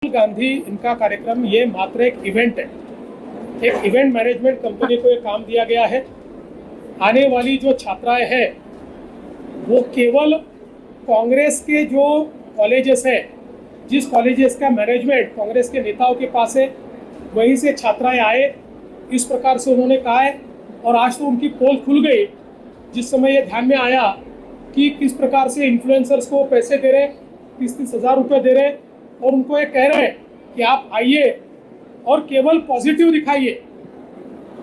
राहुल गांधी इनका कार्यक्रम ये मात्र एक इवेंट है। एक इवेंट मैनेजमेंट कंपनी को ये काम दिया गया है। आने वाली जो छात्राएं हैं वो केवल कांग्रेस के जो कॉलेजेस है, जिस कॉलेजेस का मैनेजमेंट कांग्रेस के नेताओं के पास है, वहीं से छात्राएं आए, इस प्रकार से उन्होंने कहा है। और आज तो उनकी पोल खुल गई जिस समय ये ध्यान में आया कि किस प्रकार से इन्फ्लुएंसर्स को पैसे दे रहे, 30-30 हज़ार रुपये दे रहे, और उनको ये कह रहे हैं कि आप आइए और केवल पॉजिटिव दिखाइए,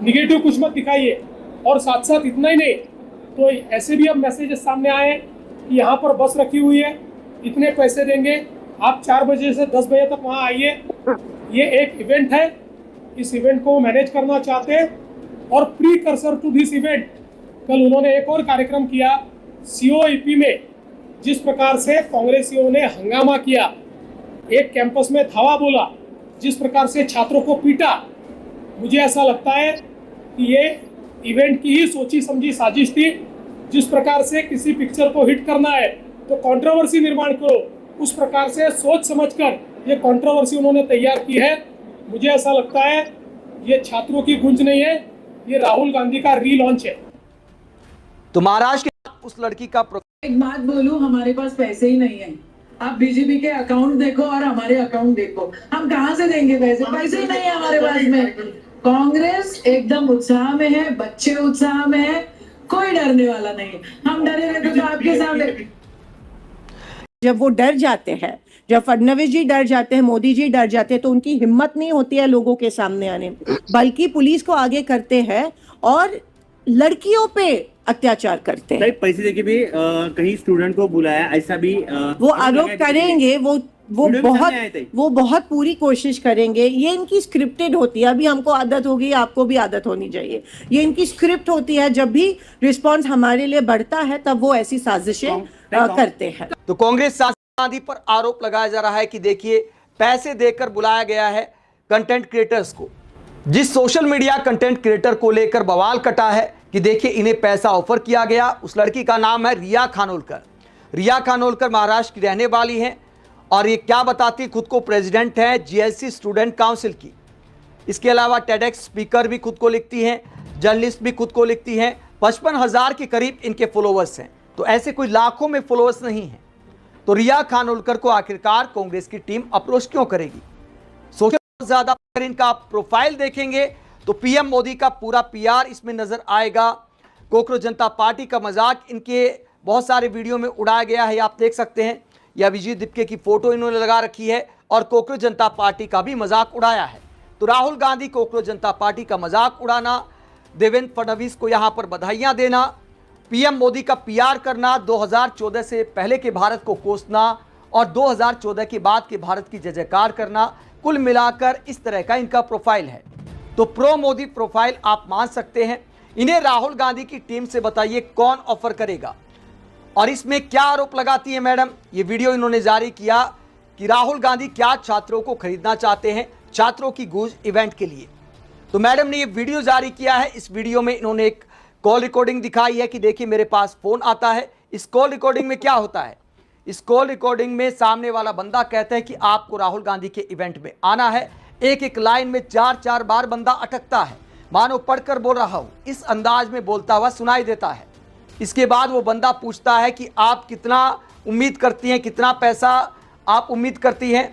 निगेटिव कुछ मत दिखाइए। और साथ साथ इतना ही नहीं, तो ऐसे भी अब मैसेजेस सामने आए कि यहाँ पर बस रखी हुई है, इतने पैसे देंगे, आप 4 बजे से 10 बजे तक वहाँ आइए। ये एक इवेंट है, इस इवेंट को मैनेज करना चाहते हैं। और precursor to this event कल उन्होंने एक और कार्यक्रम किया COEP में, जिस प्रकार से कांग्रेसियों ने हंगामा किया, एक कैंपस में धावा बोला, जिस प्रकार से छात्रों को पीटा। मुझे ऐसा लगता है कि ये इवेंट की ही सोची समझी साजिश थी। जिस प्रकार से किसी पिक्चर को हिट करना है तो कंट्रोवर्सी निर्माण करो, उस प्रकार से सोच समझकर ये कंट्रोवर्सी उन्होंने तैयार की है। मुझे ऐसा लगता है ये छात्रों की गुंज नहीं है, ये राहुल गांधी का रीलॉन्च है। तो महाराष्ट्र के उस लड़की का एक बात बोलूं, हमारे पास पैसे ही नहीं है। आप बीजेपी के अकाउंट देखो और हमारे अकाउंट देखो, हम कहां से देंगे पैसे? पैसे ही नहीं है हमारे पास में। कांग्रेस एकदम उत्साह में है, बच्चे उत्साह में है, कोई डरने वाला नहीं। हम डरेंगे तो आपके सामने। जब वो डर जाते हैं, जब फडणवीस जी डर जाते हैं, मोदी जी डर जाते हैं, तो उनकी हिम्मत नहीं होती है लोगों के सामने आने, बल्कि पुलिस को आगे करते हैं और लड़कियों पे अत्याचार करते हैं। पैसे देके भी कहीं स्टूडेंट को बुलाया, ऐसा भी वो आरोप करेंगे, वो बहुत पूरी कोशिश करेंगे। ये इनकी स्क्रिप्टेड होती है। अभी हमको आदत होगी, आपको भी आदत होनी चाहिए। ये इनकी स्क्रिप्ट होती है। जब भी रिस्पांस हमारे लिए बढ़ता है तब वो ऐसी साजिशें करते हैं। तो कांग्रेस शासक गांधी पर आरोप लगाया जा रहा है कि देखिए पैसे देकर बुलाया गया है कंटेंट क्रिएटर्स को। जिस सोशल मीडिया कंटेंट क्रिएटर को लेकर बवाल कटा है कि देखिए इन्हें पैसा ऑफर किया गया, उस लड़की का नाम है रिया खानोलकर। रिया खानोलकर महाराष्ट्र की रहने वाली हैं और ये क्या बताती, खुद को प्रेसिडेंट है GLC स्टूडेंट काउंसिल की। इसके अलावा टेडेक्स स्पीकर भी खुद को लिखती हैं, जर्नलिस्ट भी खुद को लिखती हैं। 55,000 के करीब इनके फॉलोअर्स हैं। तो ऐसे कोई लाखों में फॉलोअर्स नहीं हैं। तो रिया खानोलकर को आखिरकार कांग्रेस की टीम अप्रोच क्यों करेगी? सोशल ज्यादा अगर इनका प्रोफाइल देखेंगे तो PM मोदी का पूरा PR इसमें नजर आएगा। कोकरोच जनता पार्टी का मजाक इनके बहुत सारे वीडियो में उड़ाया गया है, आप देख सकते हैं। या अभिजीत दीपके की फोटो इन्होंने लगा रखी है और कोकरोच जनता पार्टी का भी मजाक उड़ाया है। तो राहुल गांधी कोकरोच जनता पार्टी का मजाक उड़ाना, देवेंद्र फडणवीस को यहां पर बधाइयां देना, PM मोदी का PR करना, 2014 से पहले के भारत को कोसना और 2014 के बाद के भारत की जय जयकार करना, कुल मिलाकर इस तरह का इनका प्रोफाइल है। तो प्रो मोदी प्रोफाइल आप मान सकते हैं। इन्हें राहुल गांधी की टीम से बताइए कौन ऑफर करेगा। और इसमें क्या आरोप लगाती है मैडम? ये वीडियो इन्होंने जारी किया कि राहुल गांधी क्या छात्रों को खरीदना चाहते हैं छात्रों की गूंज इवेंट के लिए। तो मैडम ने ये वीडियो जारी किया है। इस वीडियो में इन्होंने एक कॉल रिकॉर्डिंग दिखाई है कि देखिए मेरे पास फोन आता है। इस कॉल रिकॉर्डिंग में क्या होता है? इस कॉल रिकॉर्डिंग में सामने वाला बंदा कहता है कि आपको राहुल गांधी के इवेंट में आना है। एक एक लाइन में 4-4 बार बंदा अटकता है, मानो पढ़कर बोल रहा हो, इस अंदाज में बोलता हुआ सुनाई देता है। इसके बाद वो बंदा पूछता है कि आप कितना उम्मीद करती हैं, कितना पैसा आप उम्मीद करती हैं।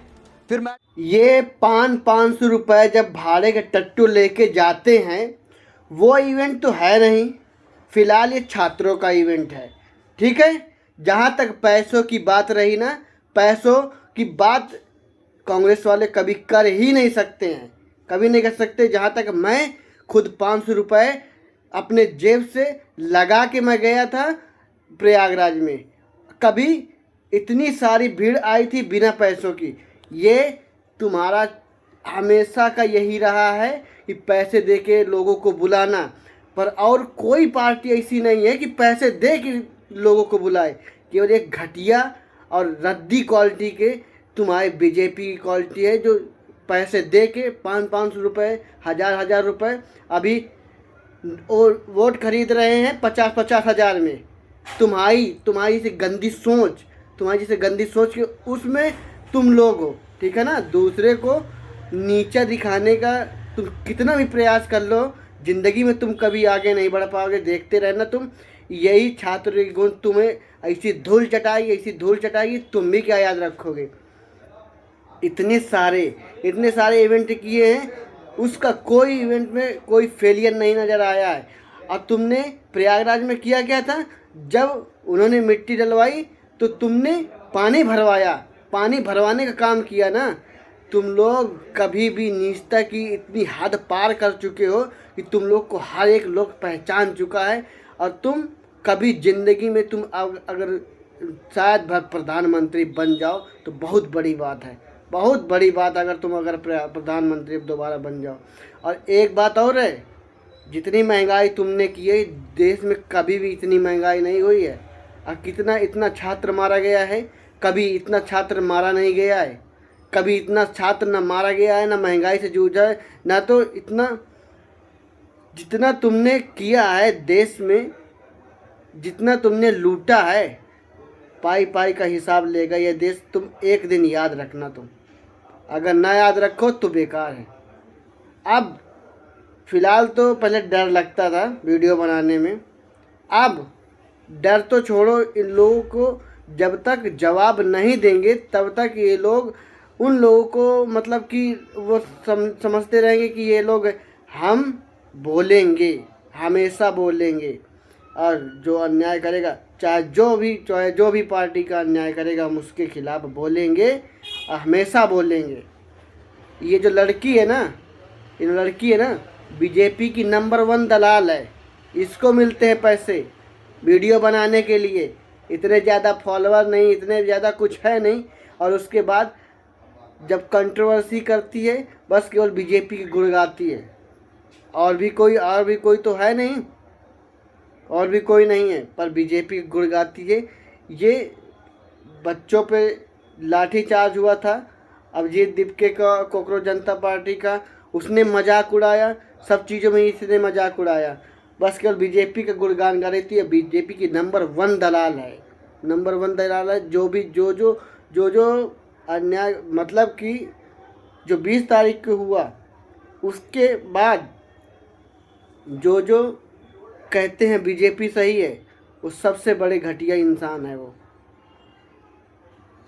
फिर मैं ये 500 रुपये जब भाड़े के टट्टू लेके जाते हैं, वो इवेंट तो है नहीं। फिलहाल ये छात्रों का इवेंट है, ठीक है। जहाँ तक पैसों की बात रही ना, पैसों की बात कांग्रेस वाले कभी कर ही नहीं सकते हैं, कभी नहीं कर सकते। जहाँ तक मैं खुद 500 रुपये अपने जेब से लगा के मैं गया था प्रयागराज में, कभी इतनी सारी भीड़ आई थी बिना पैसों की। ये तुम्हारा हमेशा का यही रहा है कि पैसे दे के लोगों को बुलाना, पर और कोई पार्टी ऐसी नहीं है कि पैसे दे के लोगों को बुलाए। केवल एक घटिया और रद्दी क्वालिटी के तुम्हारे बीजेपी की क्वालिटी है, जो पैसे दे के 500 रुपये, 1000 रुपये अभी और वोट खरीद रहे हैं 50-50 हज़ार में। तुम्हारी से गंदी सोच, तुम्हारी जैसे गंदी सोच के उसमें तुम लोग हो। ठीक है ना। दूसरे को नीचा दिखाने का तुम कितना भी प्रयास कर लो, ज़िंदगी में तुम कभी आगे नहीं बढ़ पाओगे। देखते रहना तुम, यही छात्र गुण तुम्हें ऐसी धूल चटाएगी, तुम भी क्या याद रखोगे। इतने सारे इवेंट किए हैं, उसका कोई इवेंट में कोई फेलियर नहीं नज़र आया है। और तुमने प्रयागराज में किया क्या था, जब उन्होंने मिट्टी डलवाई तो तुमने पानी भरवाने का काम किया ना। तुम लोग कभी भी नीचता की इतनी हद पार कर चुके हो कि तुम लोग को हर एक लोग पहचान चुका है। और तुम कभी ज़िंदगी में तुम अगर शायद प्रधानमंत्री बन जाओ तो बहुत बड़ी बात है, बहुत बड़ी बात। अगर प्रधानमंत्री दोबारा बन जाओ। और एक बात और है, जितनी महंगाई तुमने की है, देश में कभी भी इतनी महंगाई नहीं हुई है। और इतना छात्र मारा गया है, कभी इतना छात्र मारा नहीं गया है। कभी इतना छात्र ना मारा गया है, ना महंगाई से जूझा है, ना तो इतना जितना तुमने किया है देश में, जितना तुमने लूटा है, पाई का हिसाब लेगा ये देश। तुम एक दिन याद रखना, तुम अगर ना याद रखो तो बेकार है। अब फ़िलहाल तो पहले डर लगता था वीडियो बनाने में, अब डर तो छोड़ो। इन लोगों को जब तक जवाब नहीं देंगे तब तक ये लोग उन लोगों को मतलब कि वो समझते रहेंगे कि ये लोग हम बोलेंगे, हमेशा बोलेंगे। और जो अन्याय करेगा, चाहे जो भी पार्टी का अन्याय करेगा, हम उसके खिलाफ बोलेंगे और हमेशा बोलेंगे। ये जो लड़की है ना, बीजेपी की नंबर 1 दलाल है। इसको मिलते हैं पैसे वीडियो बनाने के लिए। इतने ज़्यादा फॉलोअर नहीं, इतने ज़्यादा कुछ है नहीं। और उसके बाद जब कंट्रोवर्सी करती है, बस केवल बीजेपी की गुण गाती है। और भी कोई तो है नहीं, और भी कोई नहीं है, पर बीजेपी की गुण गाती है। ये बच्चों पे लाठीचार्ज हुआ था अभिजीत दीपके का, कॉकरोच जनता पार्टी का, उसने मजाक उड़ाया। सब चीज़ों में इसने मजाक उड़ाया, बस केवल बीजेपी का गुणगान गा रही थी। बीजेपी की नंबर 1 दलाल है। जो अन्याय, मतलब कि जो 20 तारीख को हुआ, उसके बाद जो कहते हैं बीजेपी सही है, वो सबसे बड़े घटिया इंसान है वो।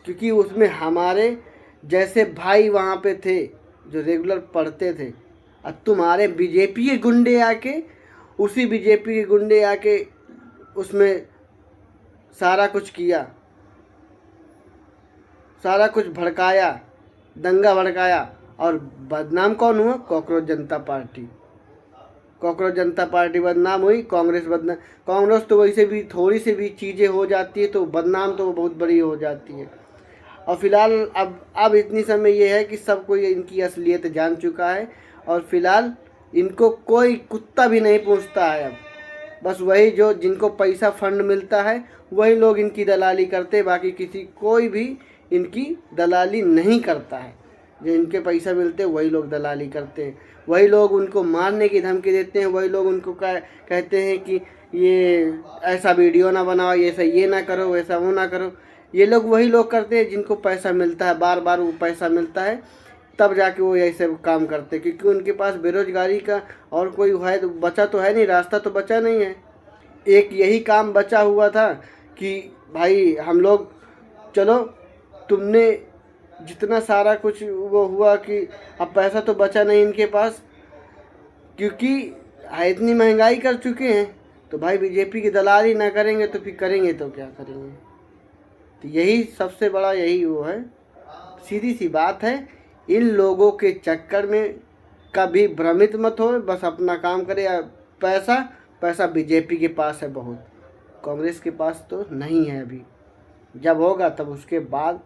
क्योंकि उसमें हमारे जैसे भाई वहाँ पे थे जो रेगुलर पढ़ते थे, और तुम्हारे बीजेपी के गुंडे आके उसमें सारा कुछ किया, सारा कुछ भड़काया, दंगा भड़काया। और बदनाम कौन हुआ? कॉकरोच जनता पार्टी बदनाम हुई। कांग्रेस तो वैसे भी थोड़ी सी भी चीज़ें हो जाती है तो बदनाम तो बहुत बड़ी हो जाती है। और फिलहाल अब इतनी समय ये है कि सब कोई इनकी असलियत जान चुका है। और फिलहाल इनको कोई कुत्ता भी नहीं पूछता है। अब बस वही जो जिनको पैसा फंड मिलता है वही लोग इनकी दलाली करते हैं, बाकी कोई भी इनकी दलाली नहीं करता है। जो इनके पैसा मिलते हैं वही लोग दलाली करते हैं, वही लोग उनको मारने की धमकी देते हैं, वही लोग उनको कहते हैं कि ये ऐसा वीडियो ना बनाओ, ये ना करो, वैसा वो ना करो। ये लोग वही लोग करते हैं जिनको पैसा मिलता है, बार बार वो पैसा मिलता है, तब जाके वो ऐसे काम करते हैं। क्योंकि उनके पास बेरोजगारी का और कोई है तो बचा तो है नहीं, रास्ता तो बचा नहीं है। एक यही काम बचा हुआ था कि भाई हम लोग, चलो तुमने जितना सारा कुछ वो हुआ कि अब पैसा तो बचा नहीं इनके पास, क्योंकि इतनी महंगाई कर चुके हैं। तो भाई बीजेपी की दलाली ना करेंगे तो फिर करेंगे तो क्या करेंगे। तो यही सबसे बड़ा यही वो है, सीधी सी बात है। इन लोगों के चक्कर में कभी भ्रमित मत हो, बस अपना काम करे। पैसा बीजेपी के पास है बहुत, कांग्रेस के पास तो नहीं है अभी। जब होगा तब उसके बाद।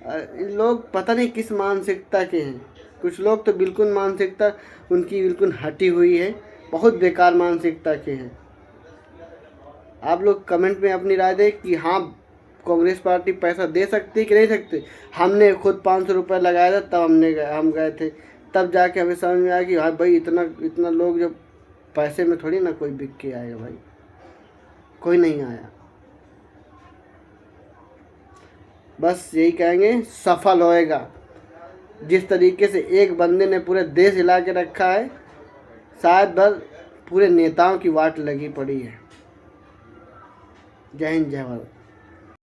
इन लोग पता नहीं किस मानसिकता के हैं। कुछ लोग तो बिल्कुल मानसिकता उनकी बिल्कुल हटी हुई है, बहुत बेकार मानसिकता के हैं। आप लोग कमेंट में अपनी राय दें कि हाँ कांग्रेस पार्टी पैसा दे सकती है कि नहीं सकती। हमने खुद 500 रुपये लगाया था, तब हम गए थे, तब जाके हमें समझ में आया कि हाँ भाई इतना लोग जब पैसे में थोड़ी ना कोई बिक के आएगा, भाई कोई नहीं आया। बस यही कहेंगे, सफल होएगा। जिस तरीके से एक बंदे ने पूरे देश हिला के रखा है, शायद बस पूरे नेताओं की वाट लगी पड़ी है। जय हिंद, जय भारत।